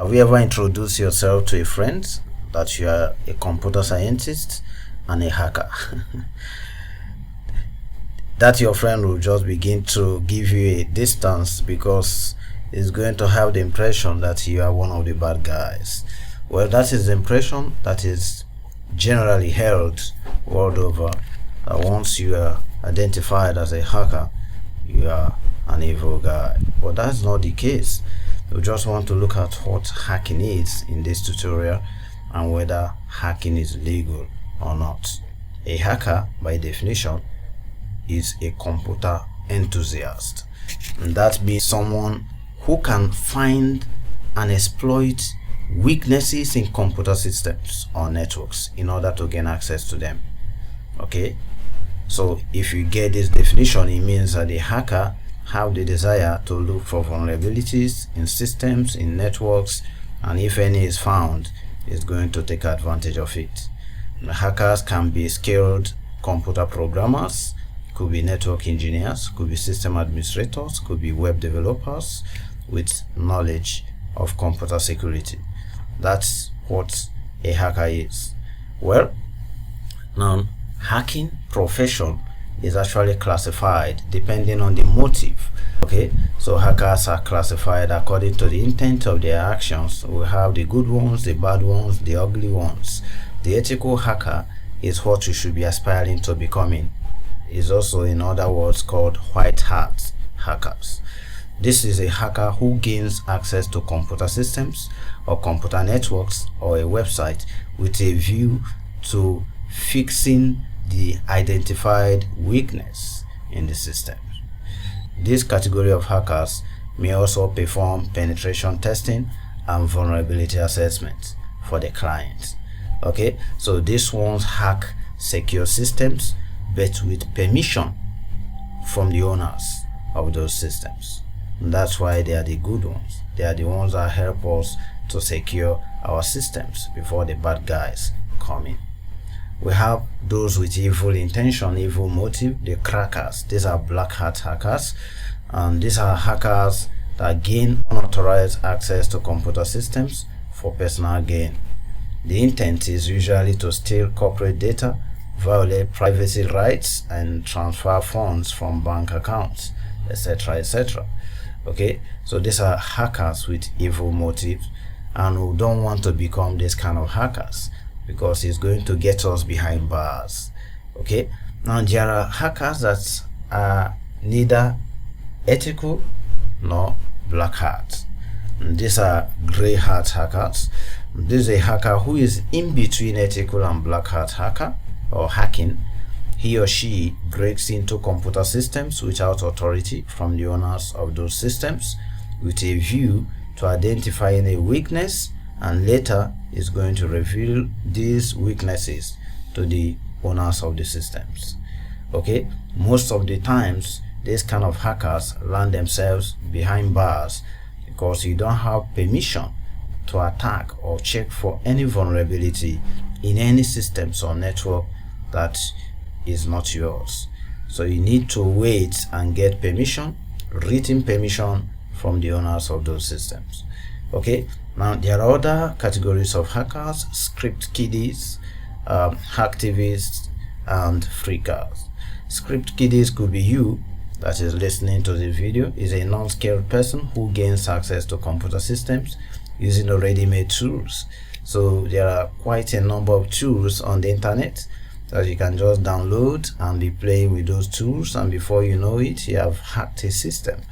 Have you ever introduced yourself to a friend that you are a computer scientist and a hacker? That your friend will just begin to give you a distance because it's going to have the impression that you are one of the bad guys. Well, that is the impression that is generally held world over, that once you are identified as a hacker, you are an evil guy. But that's not the case. We just want to look at what hacking is in this tutorial and whether hacking is legal or not. A hacker, by definition, is a computer enthusiast, and that means someone who can find and exploit weaknesses in computer systems or networks in order to gain access to them. Okay, so if you get this definition, it means that the hacker have the desire to look for vulnerabilities in systems, in networks, and if any is found, is going to take advantage of it. The hackers can be skilled computer programmers, could be network engineers, could be system administrators, could be web developers with knowledge of computer security. That's what a hacker is. Well, now hacking profession is actually classified depending on the motive. Okay, so hackers are classified according to the intent of their actions. We have the good ones, the bad ones, the ugly ones. The ethical hacker is what you should be aspiring to becoming. Is also, in other words, called white hat hackers. This is a hacker who gains access to computer systems or computer networks or a website with a view to fixing the identified weakness in the system. This category of hackers may also perform penetration testing and vulnerability assessment for the client. Okay, so these ones hack secure systems but with permission from the owners of those systems. And that's why they are the good ones. They are the ones that help us to secure our systems before the bad guys come in. We have those with evil intention, evil motive, the crackers. These are black hat hackers, and these are hackers that gain unauthorized access to computer systems for personal gain. The intent is usually to steal corporate data, violate privacy rights, and transfer funds from bank accounts, etc., etc. Okay, so these are hackers with evil motives, and we don't want to become this kind of hackers because it's going to get us behind bars. Okay, now there are hackers that are neither ethical nor black hat. And these are gray hat hackers. This is a hacker who is in between ethical and black hat hacker or hacking. He or she breaks into computer systems without authority from the owners of those systems with a view to identifying a weakness, and later is going to reveal these weaknesses to the owners of the systems. Okay, most of the times these kind of hackers land themselves behind bars because you don't have permission to attack or check for any vulnerability in any systems or network that is not yours. So you need to wait and get permission, written permission from the owners of those systems. Okay, now there are other categories of hackers: script kiddies, hacktivists, and freakers. Script kiddies could be you that is listening to the video, is a non-skilled person who gains access to computer systems using already made tools. So there are quite a number of tools on the internet that you can just download and be playing with those tools, and before you know it, you have hacked a system.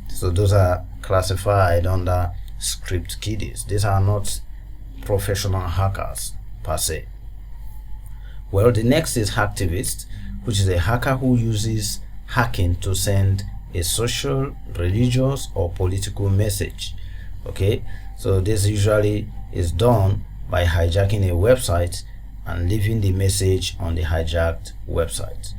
So those are classified under script kiddies. These are not professional hackers per se. Well, the next is hacktivist, which is a hacker who uses hacking to send a social, religious, or political message. Okay, so this usually is done by hijacking a website and leaving the message on the hijacked website.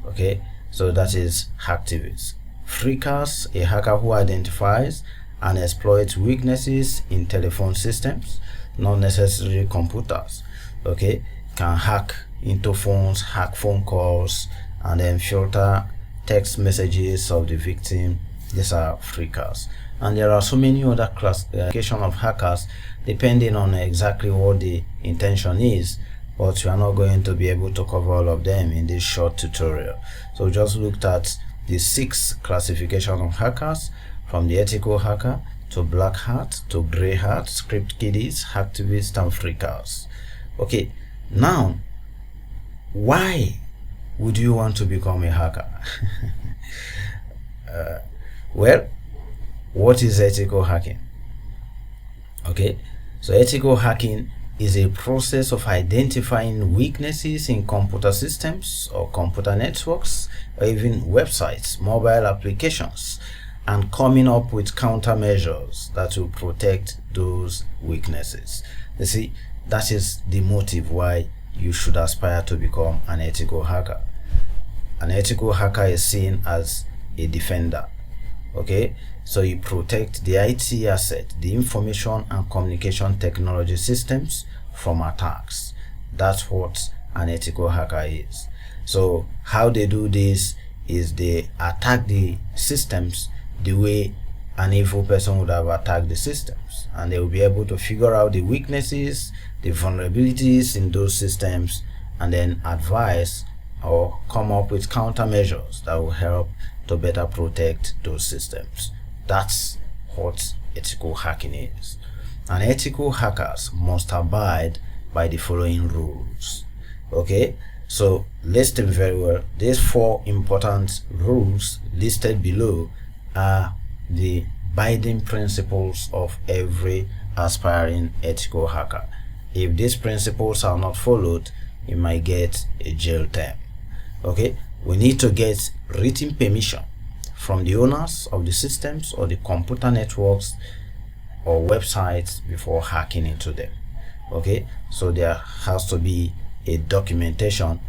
Okay, so that is hacktivists. Freakers, a hacker who identifies and exploits weaknesses in telephone systems, not necessarily computers. Okay, can hack into phones, hack phone calls, and then filter text messages of the victim. These are freakers. And there are so many other classification of hackers depending on exactly what the intention is, but we are not going to be able to cover all of them in this short tutorial. So we just looked at the 6 classification of hackers, from the ethical hacker to black hat to gray hat, script kiddies, hacktivists, and freakers. Okay, now why would you want to become a hacker? Well, what is ethical hacking? Okay, so ethical hacking is a process of identifying weaknesses in computer systems or computer networks or even websites, mobile applications, and coming up with countermeasures that will protect those weaknesses. You see, that is the motive why you should aspire to become an ethical hacker. An ethical hacker is seen as a defender. Okay, so you protect the IT asset, the information and communication technology systems from attacks. That's what an ethical hacker is. So how they do this is they attack the systems the way an evil person would have attacked the systems, and they will be able to figure out the weaknesses, the vulnerabilities in those systems, and then advise or come up with countermeasures that will help to better protect those systems. That's what ethical hacking is. And ethical hackers must abide by the following rules. Okay, so listen very well. These 4 important rules listed below are the binding principles of every aspiring ethical hacker. If these principles are not followed, you might get a jail term. Okay, we need to get written permission from the owners of the systems or the computer networks or websites before hacking into them. Okay, so there has to be a documentation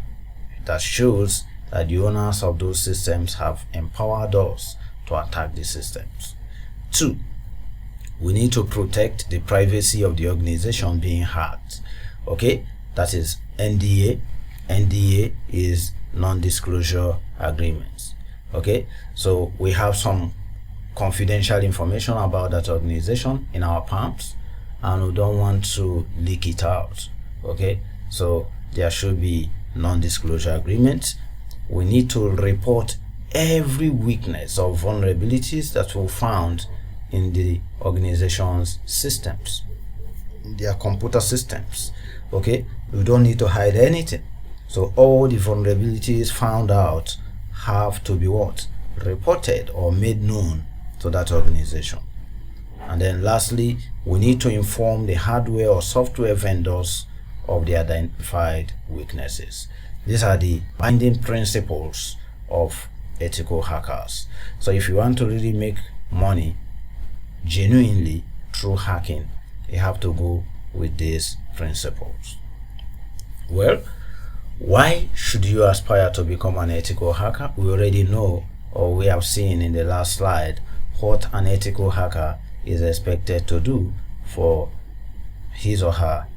that shows that the owners of those systems have empowered us to attack the systems. 2, we need to protect the privacy of the organization being hacked. Okay, that is NDA. NDA is non-disclosure agreements. Okay, so we have some confidential information about that organization in our palms, and we don't want to leak it out. Okay, so there should be non-disclosure agreements. We need to report every weakness or vulnerabilities that were found in the organization's systems, their computer systems. Okay, we don't need to hide anything. So all the vulnerabilities found out have to be what? Reported or made known to that organization. And then lastly, we need to inform the hardware or software vendors of the identified weaknesses. These are the binding principles of ethical hackers. So if you want to really make money genuinely through hacking, you have to go with these principles. Well, why should you aspire to become an ethical hacker? We already know, or we have seen in the last slide, what an ethical hacker is expected to do for his or her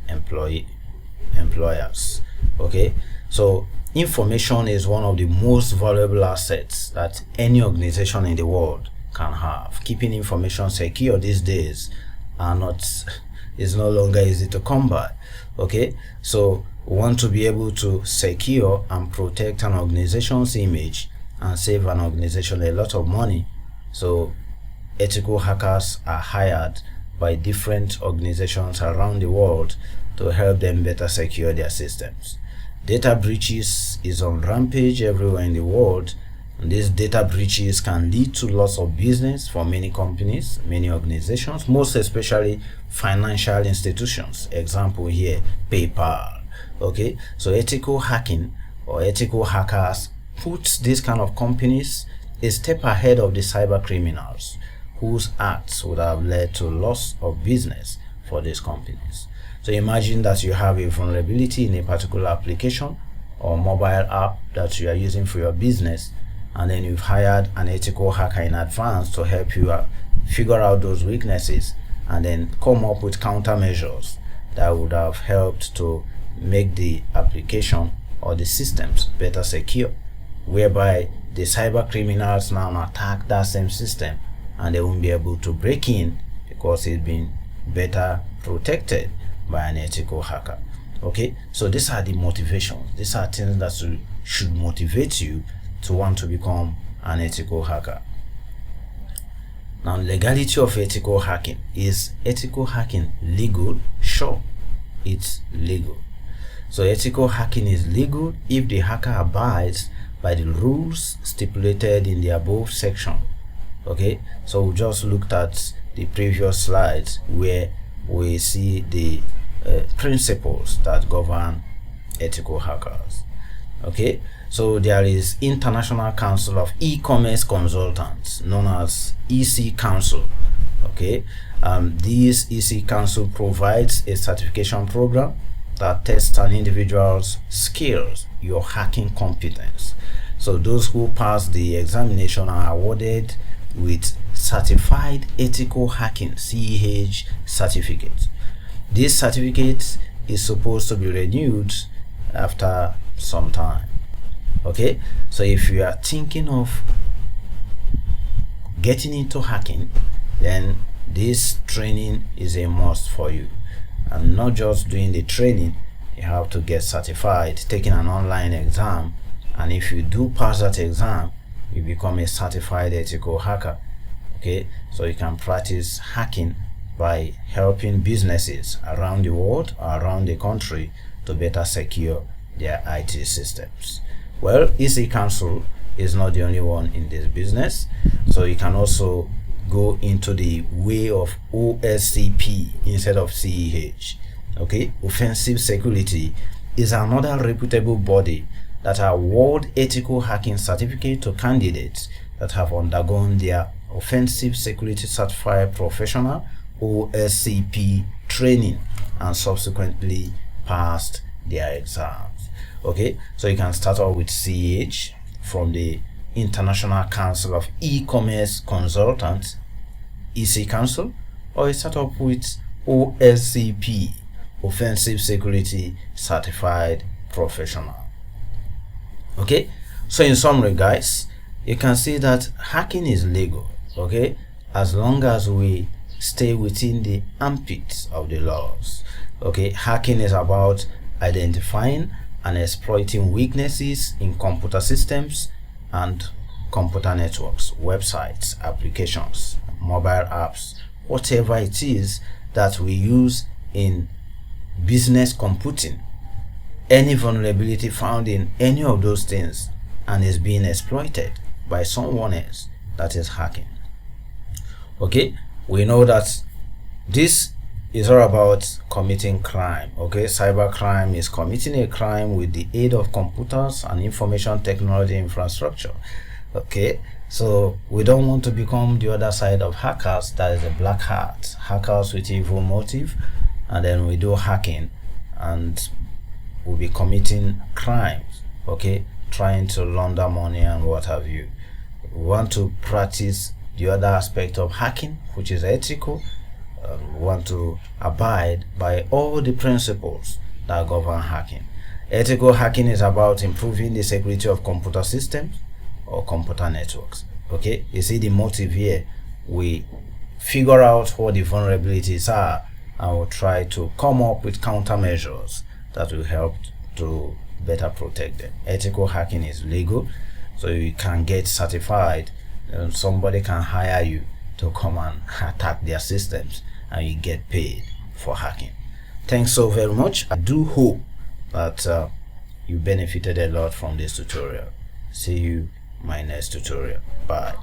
employers. Okay, so information is one of the most valuable assets that any organization in the world can have. Keeping information secure these days is no longer easy to come by. Okay, so we want to be able to secure and protect an organization's image and save an organization a lot of money. So ethical hackers are hired by different organizations around the world to help them better secure their systems. Data breaches is on rampage everywhere in the world, and these data breaches can lead to loss of business for many companies, many organizations, most especially financial institutions. Example here, PayPal. Okay, so ethical hacking or ethical hackers puts these kind of companies a step ahead of the cyber criminals whose acts would have led to loss of business for these companies. So imagine that you have a vulnerability in a particular application or mobile app that you are using for your business, and then you've hired an ethical hacker in advance to help you figure out those weaknesses and then come up with countermeasures that would have helped to make the application or the systems better secure, whereby the cyber criminals now attack that same system and they won't be able to break in because it's been better protected by an ethical hacker. Okay, so these are the motivations. These are things that should motivate you to want to become an ethical hacker. Now, legality of ethical hacking. Is ethical hacking legal? Sure, it's legal. So ethical hacking is legal if the hacker abides by the rules stipulated in the above section. Okay, so we just looked at the previous slides where we see the principles that govern ethical hackers. Okay, so there is International Council of E-Commerce Consultants, known as EC Council. Okay, this EC Council provides a certification program that tests an individual's skills, your hacking competence. So those who pass the examination are awarded with Certified Ethical Hacking (CEH) certificate. This certificate is supposed to be renewed after some time. Okay, so if you are thinking of getting into hacking, then this training is a must for you. And not just doing the training, you have to get certified, taking an online exam, and if you do pass that exam, you become a certified ethical hacker. Okay, so you can practice hacking by helping businesses around the world or around the country to better secure their IT systems. Well, EC Council is not the only one in this business, so you can also go into the way of OSCP instead of CEH. Okay, Offensive Security is another reputable body that award ethical hacking certificate to candidates that have undergone their Offensive Security Certified Professional OSCP training and subsequently passed their exams. Okay, so you can start off with CEH from the International Council of E-Commerce Consultants, EC Council, or you start up with OSCP, Offensive Security Certified Professional. Okay, so in summary, guys, you can see that hacking is legal, okay, as long as we stay within the ambit of the laws. Okay, hacking is about identifying and exploiting weaknesses in computer systems and computer networks, websites, applications, mobile apps, whatever it is that we use in business computing. Any vulnerability found in any of those things and is being exploited by someone else, that is hacking. Okay, we know that this is all about committing crime. Okay, cybercrime is committing a crime with the aid of computers and information technology infrastructure. Okay, so we don't want to become the other side of hackers, that is a black hat, hackers with evil motive, and then we do hacking and we'll be committing crimes, okay, trying to launder money and what have you. We want to practice the other aspect of hacking, which is ethical. We want to abide by all the principles that govern hacking. Ethical hacking is about improving the security of computer systems or computer networks. Okay, you see the motive here. We figure out what the vulnerabilities are and we'll try to come up with countermeasures that will help to better protect them. Ethical hacking is legal, so you can get certified. Somebody can hire you to come and attack their systems and you get paid for hacking. Thanks so very much. I do hope that you benefited a lot from this tutorial. See you in my next tutorial. Bye.